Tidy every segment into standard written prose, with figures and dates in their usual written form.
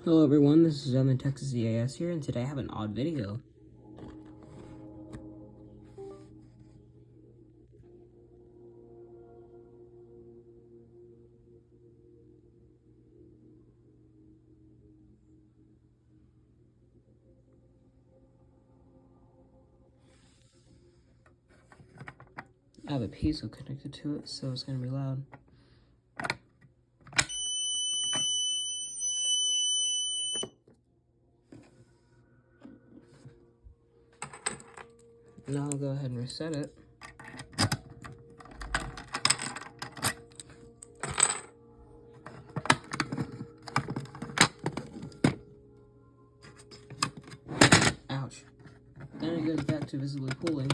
Hello everyone, this is Southern TXEAS here, and today I have an odd video. I have a piezo connected to it, so it's going to be loud. Now I'll go ahead and reset it. Ouch. Then it goes back to visibly pulling.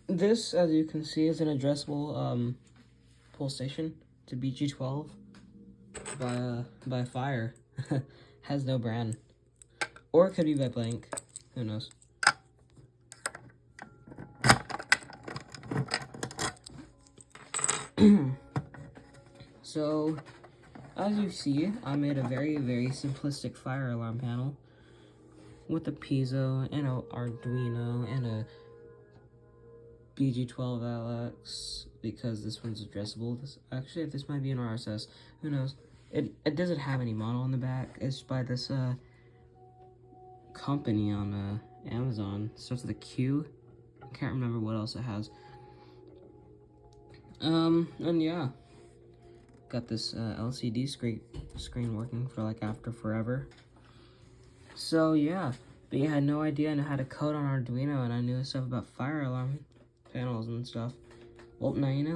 This, as you can see, is an addressable pull station to BG12 by Fire. Has no brand. Or it could be by Blank. Who knows? So, as you see, I made a very simplistic fire alarm panel with a piezo and an Arduino and a BG12LX because this one's addressable. Actually, this might be an RSS. Who knows? It doesn't have any model on the back. It's by this company on Amazon. It starts with a Q. I can't remember what else it has. And yeah. Got this LCD screen working for like after forever. So yeah, but yeah, I had no idea I had to code on Arduino, and I knew stuff about fire alarm panels and stuff. Well, now you know.